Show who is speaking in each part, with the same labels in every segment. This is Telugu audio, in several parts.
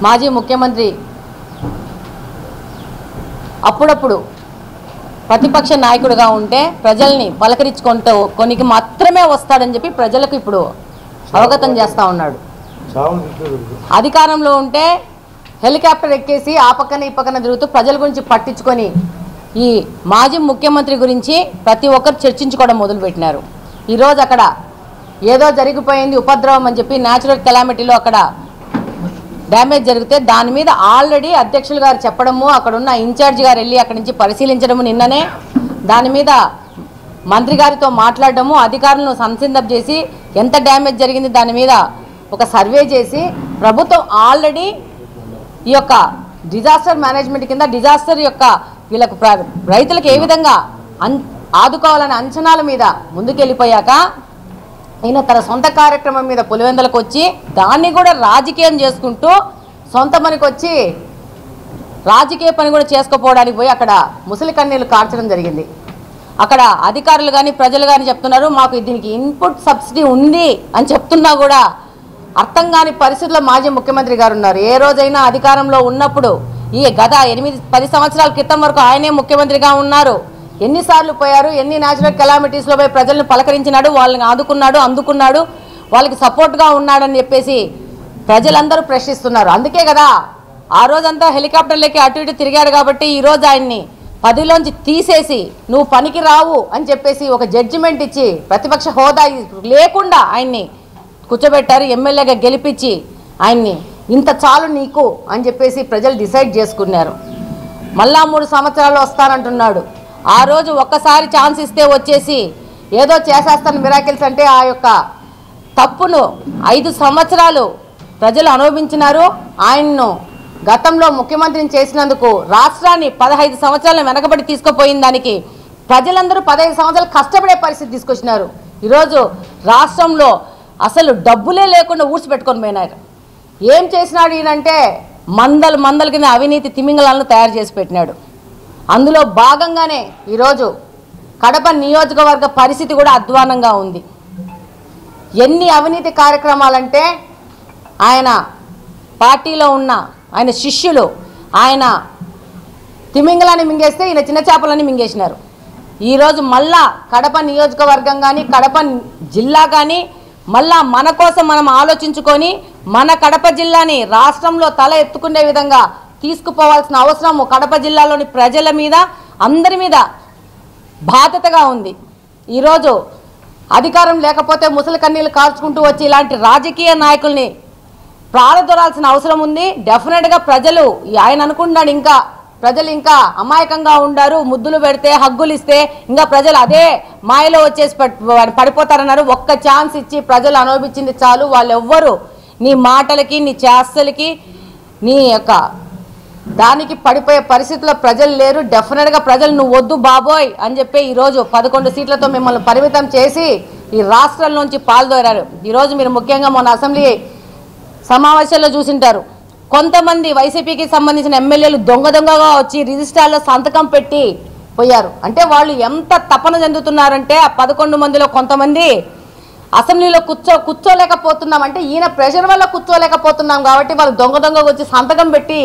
Speaker 1: మాజీ ముఖ్యమంత్రి అప్పుడప్పుడు ప్రతిపక్ష నాయకుడిగా ఉంటే ప్రజల్ని పలకరించుకుంటూ కొనికి మాత్రమే వస్తాడని చెప్పి ప్రజలకు ఇప్పుడు అవగతం చేస్తూ ఉన్నాడు. అధికారంలో ఉంటే హెలికాప్టర్ ఎక్కేసి ఆ పక్కన ఈ పక్కన తిరుగుతూ ప్రజల గురించి పట్టించుకొని ఈ మాజీ ముఖ్యమంత్రి గురించి ప్రతి ఒక్కరు చర్చించుకోవడం మొదలుపెట్టినారు. ఈరోజు అక్కడ ఏదో జరిగిపోయింది ఉపద్రవం అని చెప్పి న్యాచురల్ కెలామిటీలో అక్కడ డ్యామేజ్ జరిగితే దాని మీద ఆల్రెడీ అధ్యక్షులు గారు చెప్పడము, అక్కడున్న ఇన్ఛార్జి గారు వెళ్ళి అక్కడి నుంచి పరిశీలించడము, నిన్ననే దాని మీద మంత్రి గారితో మాట్లాడడము, అధికారులను సంసిద్ధం చేసి ఎంత డ్యామేజ్ జరిగింది దాని మీద ఒక సర్వే చేసి ప్రభుత్వం ఆల్రెడీ ఈ యొక్క డిజాస్టర్ మేనేజ్మెంట్ కింద డిజాస్టర్ యొక్క వీళ్ళకు రైతులకు ఏ విధంగా ఆదుకోవాలనే అంచనాల మీద ముందుకెళ్ళిపోయాక ఈయన తన సొంత కార్యక్రమం మీద పులివెందులకు వచ్చి దాన్ని కూడా రాజకీయం చేసుకుంటూ సొంత పనికి వచ్చి రాజకీయ పని కూడా చేసుకోపోవడానికి పోయి అక్కడ ముసలి కన్నీళ్లు కార్చడం జరిగింది. అక్కడ అధికారులు కానీ ప్రజలు కానీ చెప్తున్నారు మాకు దీనికి ఇన్పుట్ సబ్సిడీ ఉంది అని చెప్తున్నా కూడా అర్థం కాని పరిస్థితుల్లో మాజీ ముఖ్యమంత్రి గారు ఉన్నారు. ఏ రోజైనా అధికారంలో ఉన్నప్పుడు ఈ గత 8-10 సంవత్సరాల క్రితం వరకు ఆయనే ముఖ్యమంత్రిగా ఉన్నారు. ఎన్నిసార్లు పోయారు, ఎన్ని న్యాచురల్ కెలామిటీస్లో పోయి ప్రజలను పలకరించినాడు, వాళ్ళని ఆదుకున్నాడు, అందుకున్నాడు, వాళ్ళకి సపోర్ట్గా ఉన్నాడని చెప్పేసి ప్రజలందరూ ప్రశ్నిస్తున్నారు. అందుకే కదా ఆ రోజంతా హెలికాప్టర్లకి అటు ఇటు తిరిగాడు కాబట్టి ఈరోజు ఆయన్ని పదవిలోంచి తీసేసి నువ్వు పనికి రావు అని చెప్పేసి ఒక జడ్జిమెంట్ ఇచ్చి ప్రతిపక్ష హోదా లేకుండా ఆయన్ని కూర్చోబెట్టారు. ఎమ్మెల్యేగా గెలిపించి ఆయన్ని ఇంత చాలు నీకు అని చెప్పేసి ప్రజలు డిసైడ్ చేసుకున్నారు. మళ్ళా 3 సంవత్సరాలు వస్తానంటున్నాడు. ఆ రోజు ఒక్కసారి ఛాన్స్ ఇస్తే వచ్చేసి ఏదో చేసేస్తాను మిరాకిల్స్ అంటే ఆ యొక్క తప్పును 5 సంవత్సరాలు ప్రజలు అనుభవించినారు. ఆయన్ను గతంలో ముఖ్యమంత్రిని చేసినందుకు రాష్ట్రాన్ని 15 సంవత్సరాలు వెనకబడి తీసుకుపోయిన దానికి ప్రజలందరూ 15 సంవత్సరాలు కష్టపడే పరిస్థితి తీసుకొచ్చినారు. ఈరోజు రాష్ట్రంలో అసలు డబ్బులే లేకుండా ఊడ్చిపెట్టుకొని పోయినారు. ఏం చేసినాడు ఈయనంటే మందల కింద అవినీతి తిమింగళాలను తయారు చేసి పెట్టినాడు. అందులో భాగంగానే ఈరోజు కడప నియోజకవర్గ పరిస్థితి కూడా అధ్వానంగా ఉంది. ఎన్ని అవినీతి కార్యక్రమాలంటే ఆయన పార్టీలో ఉన్న ఆయన శిష్యులు ఆయన తిమింగళాన్ని మింగేస్తే ఈయన చిన్న చేపలని మింగేసినారు. ఈరోజు మళ్ళా కడప నియోజకవర్గం కానీ కడప జిల్లా కానీ మళ్ళా మన కోసం మనం ఆలోచించుకొని మన కడప జిల్లాని రాష్ట్రంలో తల ఎత్తుకునే విధంగా తీసుకుపోవాల్సిన అవసరం కడప జిల్లాలోని ప్రజల మీద అందరి మీద బాధ్యతగా ఉంది. ఈరోజు అధికారం లేకపోతే ముసలి కన్నీళ్ళు కార్చుకుంటూ వచ్చి ఇలాంటి రాజకీయ నాయకుల్ని ప్రారదొరాల్సిన అవసరం ఉంది. డెఫినెట్గా ప్రజలు ఆయన అనుకుంటున్నాడు ఇంకా ప్రజలు ఇంకా అమాయకంగా ఉండారు, ముద్దులు పెడితే హగ్గులు ఇస్తే ఇంకా ప్రజలు అదే మాయలో వచ్చేసి పడిపోతారన్నారు. ఒక్క ఛాన్స్ ఇచ్చి ప్రజలు అనుభవించింది చాలు. వాళ్ళు ఎవ్వరు నీ మాటలకి నీ చేష్టలకి నీ యొక్క దానికి పడిపోయే పరిస్థితుల్లో ప్రజలు లేరు. డెఫినెట్గా ప్రజలు నువ్వు వద్దు బాబోయ్ అని చెప్పి ఈరోజు 11 సీట్లతో మిమ్మల్ని పరిమితం చేసి ఈ రాష్ట్రంలోంచి పాల్దోరారు. ఈరోజు మీరు ముఖ్యంగా మొన్న అసెంబ్లీ సమావేశాల్లో చూసింటారు. కొంతమంది వైసీపీకి సంబంధించిన ఎమ్మెల్యేలు దొంగగా వచ్చి రిజిస్ట్రార్లో సంతకం పెట్టి పోయారు. అంటే వాళ్ళు ఎంత తపన చెందుతున్నారంటే ఆ 11 మందిలో కొంతమంది అసెంబ్లీలో కూర్చోలేకపోతున్నాం అంటే ఈయన ప్రెషర్ వల్ల కూర్చోలేకపోతున్నాం కాబట్టి వాళ్ళు దొంగగా వచ్చి సంతకం పెట్టి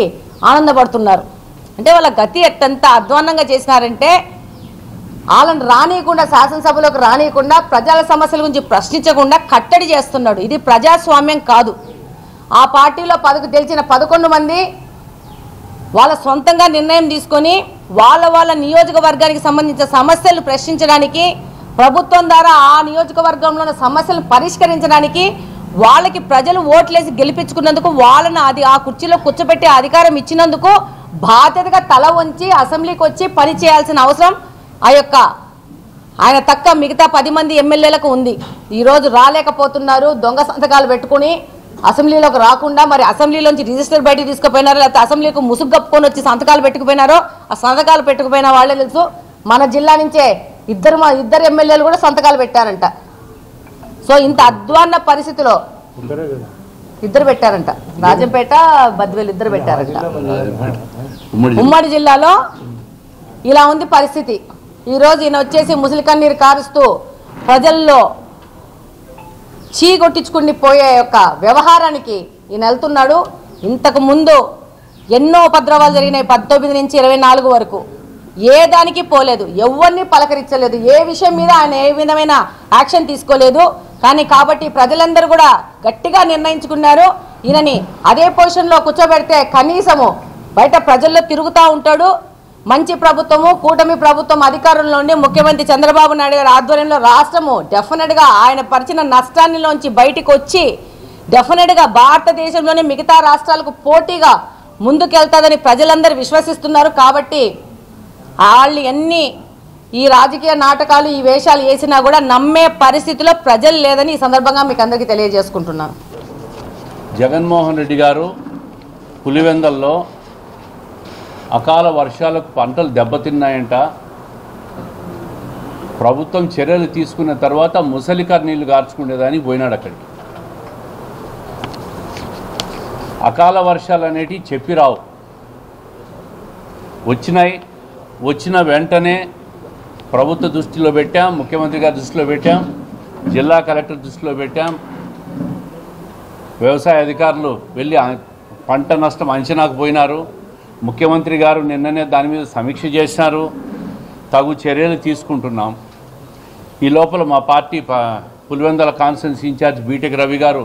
Speaker 1: ఆనందపడుతున్నారు. అంటే వాళ్ళ గతి ఎంత అధ్వాన్నంగా చేసినారంటే వాళ్ళని రానియకుండా శాసనసభలోకి రానియకుండా ప్రజల సమస్యల గురించి ప్రశ్నించకుండా కట్టడి చేస్తున్నాడు. ఇది ప్రజాస్వామ్యం కాదు. ఆ పార్టీలో గెలిచిన 11 మంది వాళ్ళ సొంతంగా నిర్ణయం తీసుకొని వాళ్ళ నియోజకవర్గానికి సంబంధించిన సమస్యలు ప్రశ్నించడానికి ప్రభుత్వం ద్వారా ఆ నియోజకవర్గంలోని సమస్యలను పరిష్కరించడానికి వాళ్ళకి ప్రజలు ఓట్లేసి గెలిపించుకున్నందుకు వాళ్ళని ఆ కుర్చీలో కూర్చోబెట్టి అధికారం ఇచ్చినందుకు బాధ్యతగా తల వంచి అసెంబ్లీకి వచ్చి పని చేయాల్సిన అవసరం ఆయన తక్క మిగతా 10 మంది ఎమ్మెల్యేలకు ఉంది. ఈరోజు రాలేకపోతున్నారు. దొంగ సంతకాలు పెట్టుకుని అసెంబ్లీలోకి రాకుండా మరి అసెంబ్లీలోంచి రిజిస్టర్ బయటకు తీసుకుపోయినారో లేకపోతే అసెంబ్లీకి ముసుగు కప్పుకొని వచ్చి సంతకాలు పెట్టుకుపోయినారో ఆ సంతకాలు పెట్టుకుపోయిన వాళ్ళే తెలుసు. మన జిల్లా నుంచే ఇద్దరు ఎమ్మెల్యేలు కూడా సంతకాలు పెట్టారంట. సో ఇంత అధ్వాన్న పరిస్థితిలో ఇద్దరు పెట్టారంట. రాజంపేట బద్వేలు ఇద్దరు పెట్టారంట. ఉమ్మడి జిల్లాలో ఇలా ఉంది పరిస్థితి. ఈరోజు ఈయన వచ్చేసి ముసలి కన్నీరు కారుస్తూ ప్రజల్లో చీగొట్టించుకుని పోయే యొక్క వ్యవహారానికి ఈయన వెళ్తున్నాడు. ఇంతకు ముందు ఎన్నో ఉపద్రవాలు జరిగినాయి 19 నుంచి 24 వరకు. ఏ దానికి పోలేదు, ఎవరిని పలకరించలేదు, ఏ విషయం మీద ఆయన ఏ విధమైన యాక్షన్ తీసుకోలేదు. కానీ కాబట్టి ప్రజలందరూ కూడా గట్టిగా నిర్ణయించుకున్నారు, ఈయనని అదే పొజిషన్లో కూర్చోబెడితే కనీసము బయట ప్రజల్లో తిరుగుతూ ఉంటాడు. మంచి ప్రభుత్వము, కూటమి ప్రభుత్వం అధికారంలో ఉండి ముఖ్యమంత్రి చంద్రబాబు నాయుడు గారి ఆధ్వర్యంలో రాష్ట్రము డెఫినెట్గా ఆయన పరిచిన నష్టాన్నిలోంచి బయటికి వచ్చి డెఫినెట్గా భారతదేశంలోనే మిగతా రాష్ట్రాలకు పోటీగా ముందుకెళ్తాదని ప్రజలందరూ విశ్వసిస్తున్నారు. కాబట్టి వాళ్ళు ఎన్ని ఈ రాజకీయ నాటకాలు ఈ వేషాలు వేసినా కూడా నమ్మే పరిస్థితిలో ప్రజలు లేదని ఈ సందర్భంగా మీకు అందరికీ తెలియజేసుకుంటున్నాను.
Speaker 2: జగన్మోహన్ రెడ్డి గారు పులివెందల్లో అకాల వర్షాలకు పంటలు దెబ్బతిన్నాయంట. ప్రభుత్వం చర్యలు తీసుకున్న తర్వాత ముసలికర్ నీళ్లు గార్చుకునేదానికి పోయినాడు. అక్కడికి అకాల వర్షాలు అనేటివి చెప్పి రావు, వచ్చినాయి. వచ్చిన వెంటనే ప్రభుత్వ దృష్టిలో పెట్టాం, ముఖ్యమంత్రి గారి దృష్టిలో పెట్టాం, జిల్లా కలెక్టర్ దృష్టిలో పెట్టాం. వ్యవసాయ అధికారులు వెళ్ళి పంట నష్టం అంచనాకు పోయినారు. ముఖ్యమంత్రి గారు నిన్ననే దాని మీద సమీక్ష చేసినారు, తగు చర్యలు తీసుకుంటున్నాం. ఈ లోపల మా party Pulivendula constituency incharge BTech Ravi garu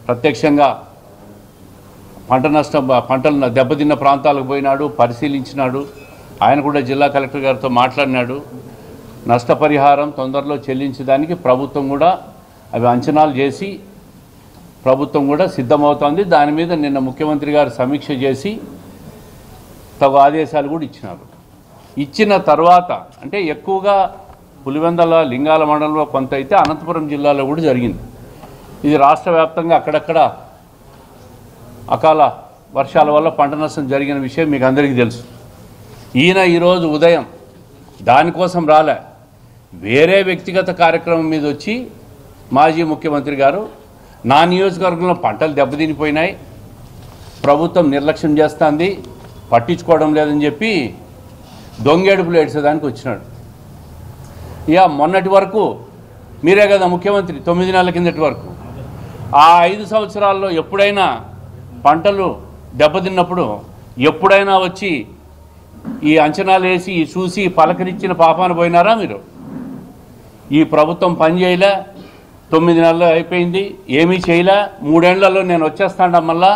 Speaker 2: ప్రత్యక్షంగా పంటలు దెబ్బతిన్న ప్రాంతాలకు పోయినాడు, పరిశీలించినాడు. ఆయన కూడా జిల్లా కలెక్టర్ గారితో మాట్లాడినాడు. నష్టపరిహారం తొందరలో చెల్లించడానికి ప్రభుత్వం కూడా అవి అంచనాలు చేసి ప్రభుత్వం కూడా సిద్ధమవుతోంది. దాని మీద నిన్న ముఖ్యమంత్రి గారు సమీక్ష చేసి తగు ఆదేశాలు కూడా ఇచ్చినారు. ఇచ్చిన తర్వాత అంటే ఎక్కువగా పులివెందల లింగాల మండలంలో కొంత అయితే అనంతపురం జిల్లాలో కూడా జరిగింది. ఇది రాష్ట్ర వ్యాప్తంగా అక్కడక్కడ అకాల వర్షాల వల్ల పంట నష్టం జరిగిన విషయం మీకు అందరికీ తెలుసు. ఈయన ఈరోజు ఉదయం దానికోసం రాలే, వేరే వ్యక్తిగత కార్యక్రమం మీద వచ్చి మాజీ ముఖ్యమంత్రి గారు నా నియోజకవర్గంలో పంటలు దెబ్బతినిపోయినాయి, ప్రభుత్వం నిర్లక్ష్యం చేస్తుంది, పట్టించుకోవడం లేదని చెప్పి దొంగేడుపులు ఏడ్చేదానికి వచ్చినాడు. ఇక మొన్నటి వరకు మీరే కదా ముఖ్యమంత్రి, 9 నెలల కిందటి వరకు. ఆ 5 సంవత్సరాల్లో ఎప్పుడైనా పంటలు దెబ్బతిన్నప్పుడు ఎప్పుడైనా వచ్చి ఈ అంచనాలు వేసి చూసి పలకరించిన పాపాన పోయినారా మీరు? ఈ ప్రభుత్వం పని చేయలే, 9 నెలలు అయిపోయింది, ఏమీ చేయలే, 3 ఏళ్లలో నేను వచ్చేస్తాను మళ్ళా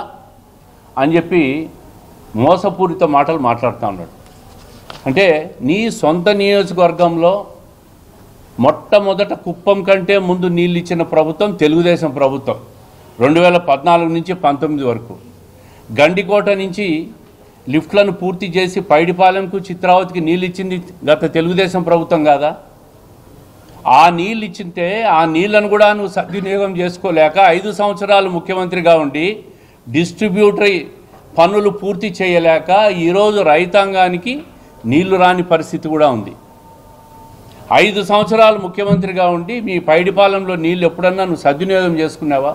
Speaker 2: అని చెప్పి మోసపూరిత మాటలు మాట్లాడుతూ ఉన్నాడు. అంటే నీ సొంత నియోజకవర్గంలో మొట్టమొదట కుప్పం కంటే ముందు నీళ్ళు ఇచ్చిన ప్రభుత్వం తెలుగుదేశం ప్రభుత్వం 2014 నుంచి 19 వరకు. గండికోట నుంచి లిఫ్ట్లను పూర్తి చేసి పైడిపాలెంకు చిత్రావతికి నీళ్ళు ఇచ్చింది గత తెలుగుదేశం ప్రభుత్వం కాదా? ఆ నీళ్ళు ఇచ్చింటే ఆ నీళ్లను కూడా నువ్వు సద్వినియోగం చేసుకోలేక 5 సంవత్సరాలు ముఖ్యమంత్రిగా ఉండి డిస్ట్రిబ్యూటరీ పనులు పూర్తి చేయలేక ఈరోజు రైతాంగానికి నీళ్లు రాని పరిస్థితి కూడా ఉంది. 5 సంవత్సరాలు ముఖ్యమంత్రిగా ఉండి మీ పైడిపాలెంలో నీళ్ళు ఎప్పుడన్నా నువ్వు సద్వినియోగం చేసుకున్నావా?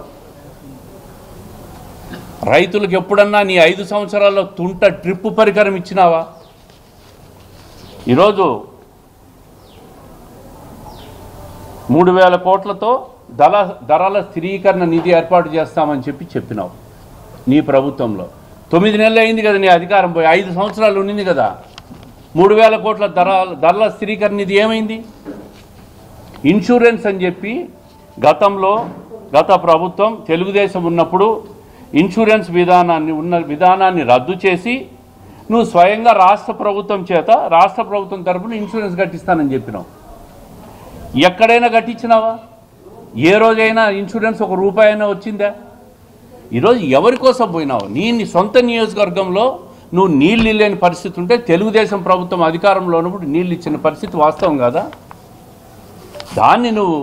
Speaker 2: రైతులకు ఎప్పుడన్నా నీ 5 సంవత్సరాల్లో తుంట డ్రిప్ పరికరం ఇచ్చినావా? ఈరోజు 3,000 కోట్లతో ధరల స్థిరీకరణ నిధి ఏర్పాటు చేస్తామని చెప్పినావు నీ ప్రభుత్వంలో. 9 నెలలు అయింది కదా నీ అధికారం పోయి, 5 సంవత్సరాలు ఉండింది కదా. 3,000 కోట్ల ధరల స్థిరీకరణ నిధి ఏమైంది? ఇన్సూరెన్స్ అని చెప్పి గత ప్రభుత్వం తెలుగుదేశం ఉన్నప్పుడు ఇన్సూరెన్స్ విధానాన్ని రద్దు చేసి నువ్వు స్వయంగా రాష్ట్ర ప్రభుత్వం తరపున ఇన్సూరెన్స్ కట్టిస్తానని చెప్పినావు. ఎక్కడైనా కట్టించినావా? ఏ రోజైనా ఇన్సూరెన్స్ ₹1 అయినా వచ్చిందా? ఈరోజు ఎవరి కోసం పోయినావు? నీ సొంత నియోజకవర్గంలో నువ్వు నీళ్ళు ఇల్లేని పరిస్థితి ఉంటే తెలుగుదేశం ప్రభుత్వం అధికారంలో ఉన్నప్పుడు నీళ్ళు ఇచ్చిన పరిస్థితి వాస్తవం కదా. దాన్ని నువ్వు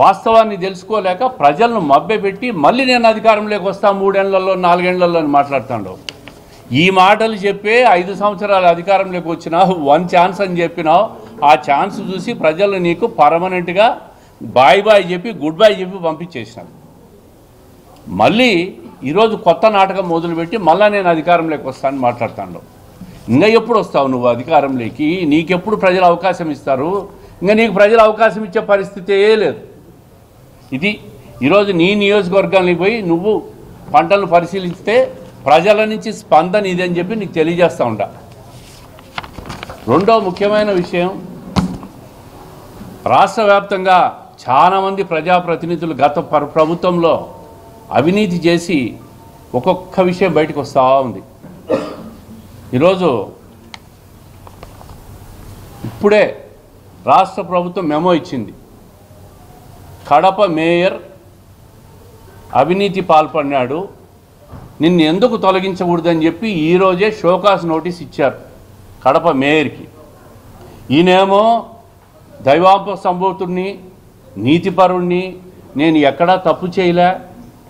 Speaker 2: వాస్తవాన్ని తెలుసుకోలేక ప్రజలను మభ్యపెట్టి మళ్ళీ నేను అధికారంలోకి వస్తా 3 ఏళ్లలో 4 ఏళ్లలో అని మాట్లాడుతున్నావు. ఈ మాటలు చెప్పే 5 సంవత్సరాలు అధికారంలోకి వచ్చినావు, 1 ఛాన్స్ అని చెప్పినావు. ఆ ఛాన్స్ చూసి ప్రజలు నీకు పర్మనెంట్గా బాయ్ చెప్పి గుడ్ బై చెప్పి పంపించేసినారు. మళ్ళీ ఈరోజు కొత్త నాటకం మొదలుపెట్టి మళ్ళీ నేను అధికారంలోకి వస్తానని మాట్లాడుతాను. ఇంకా ఎప్పుడు వస్తావు నువ్వు అధికారంలోకి? నీకెప్పుడు ప్రజలు అవకాశం ఇస్తారు? ఇంకా నీకు ప్రజలు అవకాశం ఇచ్చే పరిస్థితే లేదు. ఇది ఈరోజు నీ నియోజకవర్గానికి పోయి నువ్వు పంటలను పరిశీలిస్తే ప్రజల నుంచి స్పందన ఇదని చెప్పి నీకు తెలియజేస్తూ ఉంటా. రెండో ముఖ్యమైన విషయం, రాష్ట్ర వ్యాప్తంగా చాలామంది ప్రజాప్రతినిధులు గత ప్రభుత్వంలో అవినీతి చేసి ఒక్కొక్క విషయం బయటకు వస్తూ ఉంది. ఈరోజు ఇప్పుడే రాష్ట్ర ప్రభుత్వం మెమో ఇచ్చింది, కడప మేయర్ అవినీతి పాల్పడినాడు, నిన్ను ఎందుకు తొలగించకూడదని చెప్పి ఈరోజే షోకాస్ నోటీస్ ఇచ్చారు కడప మేయర్కి. ఈయనేమో దైవాంప సంభూతుడిని, నీతిపరుణ్ణి, నేను ఎక్కడా తప్పు చేయలే,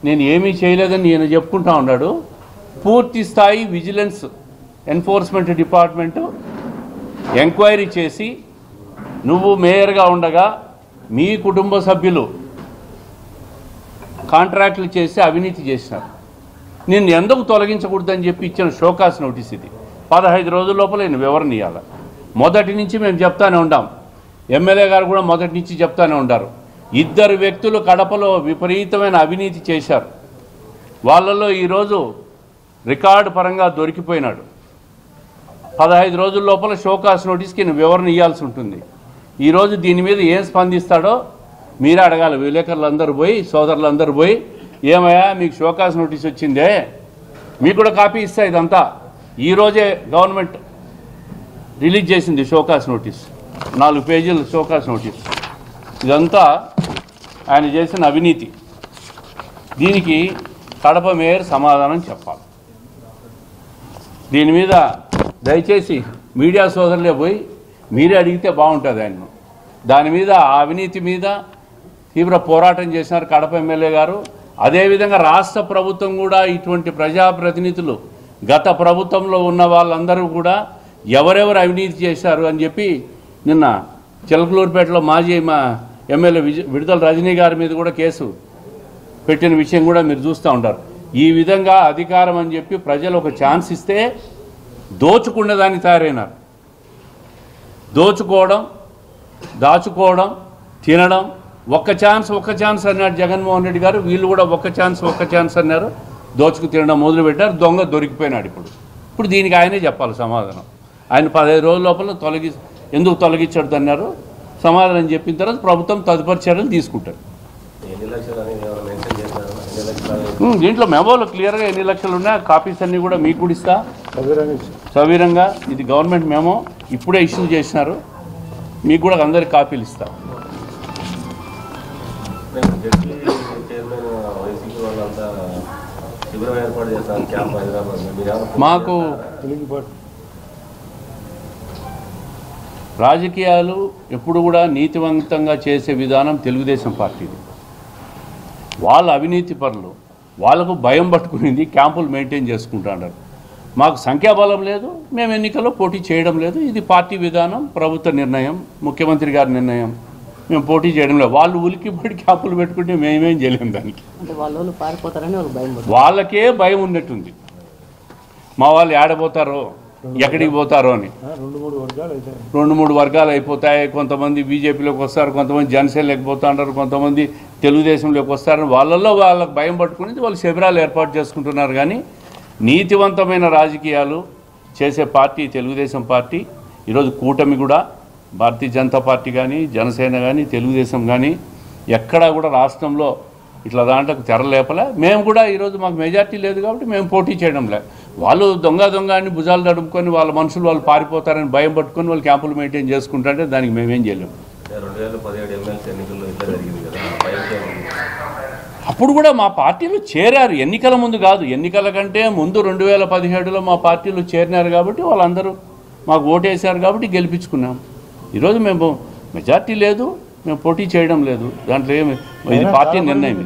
Speaker 2: నేను ఏమీ చేయలేదని ఈయన చెప్పుకుంటా ఉన్నాడు. పూర్తి స్థాయి విజిలెన్స్ ఎన్ఫోర్స్మెంట్ డిపార్ట్మెంటు ఎంక్వైరీ చేసి నువ్వు మేయర్గా ఉండగా మీ కుటుంబ సభ్యులు కాంట్రాక్టులు చేసి అవినీతి చేసినారు, నిన్ను ఎందుకు తొలగించకూడదని చెప్పి ఇచ్చిన షోకాస్ నోటీస్ ఇది. 15 రోజుల లోపల నేను వివరణ ఇవ్వాలి. మొదటి నుంచి మేము చెప్తానే ఉంటాం, ఎమ్మెల్యే గారు కూడా మొదటి నుంచి చెప్తానే ఉంటారు. 2 వ్యక్తులు కడపలో విపరీతమైన అవినీతి చేశారు. వాళ్ళలో ఈరోజు రికార్డు పరంగా దొరికిపోయినాడు. 15 రోజుల లోపల షోకాస్ నోటీస్కి నేను వివరణ ఇవ్వాల్సి ఉంటుంది. ఈరోజు దీని మీద ఏం స్పందిస్తాడో మీరే అడగాలి. విలేకరులందరూ పోయి, సోదరులందరూ పోయి, ఏమయ్యా మీకు షోకాస్ నోటీస్ వచ్చిందే, మీకు కూడా కాపీ ఇస్తా. ఇదంతా ఈరోజే గవర్నమెంట్ రిలీజ్ చేసింది షోకాస్ నోటీస్, 4 పేజీల షోకాస్ నోటీస్. ఇదంతా ఆయన చేసిన అవినీతి. దీనికి కడప మేయర్ సమాధానం చెప్పాలి. దీని మీద దయచేసి మీడియా సోదరులే పోయి మీరే అడిగితే బాగుంటుంది ఆయన. దాని మీద ఆ అవినీతి మీద తీవ్ర పోరాటం చేసినారు కడప ఎమ్మెల్యే గారు. అదేవిధంగా రాష్ట్ర ప్రభుత్వం కూడా ఇటువంటి ప్రజాప్రతినిధులు గత ప్రభుత్వంలో ఉన్న వాళ్ళందరూ కూడా ఎవరెవరు అవినీతి చేశారు అని చెప్పి నిన్న చిలకలూరుపేటలో మాజీ ఎమ్మెల్యే విడుదల రజనీ గారి మీద కూడా కేసు పెట్టిన విషయం కూడా మీరు చూస్తూ ఉంటారు. ఈ విధంగా అధికారం అని చెప్పి ప్రజలు ఒక ఛాన్స్ ఇస్తే దోచుకునేదాన్ని తయారైనారు. దోచుకోవడం, దాచుకోవడం, తినడం. ఒక్క ఛాన్స్ అన్నాడు జగన్మోహన్ రెడ్డి గారు. వీళ్ళు కూడా ఒక్క ఛాన్స్ అన్నారు, దోచుకు తినడం మొదలుపెట్టారు. దొంగ దొరికిపోయినాడు. ఇప్పుడు దీనికి ఆయనే చెప్పాలి సమాధానం. ఆయన 15 రోజుల లోపల ఎందుకు తొలగించడు అన్నారు. సమాధానం చెప్పిన తర్వాత ప్రభుత్వం తదుపరి చర్యలు తీసుకుంటారు. దీంట్లో మెమోలో క్లియర్గా ఎన్ని లక్షలు ఉన్నాయో కాపీస్ అన్నీ కూడా మీకు కూడా ఇస్తా సవిరంగా. ఇది గవర్నమెంట్ మెమో ఇప్పుడే ఇష్యూ చేసినారు, మీకు కూడా అందరికి కాపీలు ఇస్తా. మాకు రాజకీయాలు ఎప్పుడు కూడా నీతివంతంగా చేసే విధానం తెలుగుదేశం పార్టీది. వాళ్ళ అవినీతి పరులు, వాళ్ళకు భయం పట్టుకునింది, క్యాంపులు మెయింటైన్ చేసుకుంటున్నారు. మాకు సంఖ్యాబలం లేదు, మేము ఎన్నికల్లో పోటీ చేయడం లేదు. ఇది పార్టీ విధానం, ప్రభుత్వ నిర్ణయం, ముఖ్యమంత్రి గారి నిర్ణయం. మేము పోటీ చేయడం లేదు. వాళ్ళు ఉలికిపడి క్యాంపులు పెట్టుకుంటే మేమేం చేయలేము దానికి. వాళ్ళకే భయం ఉన్నట్టుంది, మా వాళ్ళు ఏడబోతారో ఎక్కడికి పోతారో అని. 2-3 వర్గాలు అయిపోతాయి. కొంతమంది బీజేపీలోకి వస్తారు, కొంతమంది జనసేనలోకి పోతా ఉంటారు, కొంతమంది తెలుగుదేశంలోకి వస్తారని వాళ్ళకు భయం పట్టుకుని వాళ్ళు శిబిరాలు ఏర్పాటు చేసుకుంటున్నారు. కానీ నీతివంతమైన రాజకీయాలు చేసే పార్టీ తెలుగుదేశం పార్టీ. ఈరోజు కూటమి కూడా భారతీయ జనతా పార్టీ కానీ, జనసేన కానీ, తెలుగుదేశం కానీ ఎక్కడా కూడా రాష్ట్రంలో ఇట్లా దాంట్లోకి తెరలేపలే. మేము కూడా ఈరోజు మాకు మెజార్టీ లేదు కాబట్టి మేము పోటీ చేయడం లేదు. వాళ్ళు దొంగ అని భుజాలు తడుపుకొని వాళ్ళ మనుషులు వాళ్ళు పారిపోతారని భయం పట్టుకొని వాళ్ళు క్యాంపులు మెయింటైన్ చేసుకుంటారంటే దానికి మేమేం చేయలేము.
Speaker 3: 2017 ఎమ్మెల్సీ ఎన్నికల్లో ఇట్లా జరిగింది కదా,
Speaker 2: అప్పుడు కూడా మా పార్టీలో చేరారు. ఎన్నికల ముందు కాదు, ఎన్నికల కంటే ముందు 2017లో మా పార్టీలో చేరినారు కాబట్టి వాళ్ళందరూ మాకు ఓటేశారు కాబట్టి గెలిపించుకున్నాం. ఈరోజు మేము మెజార్టీ లేదు, మేము పోటీ చేయడం లేదు. దాంట్లో ఏమి ఇది పార్టీ నిర్ణయం.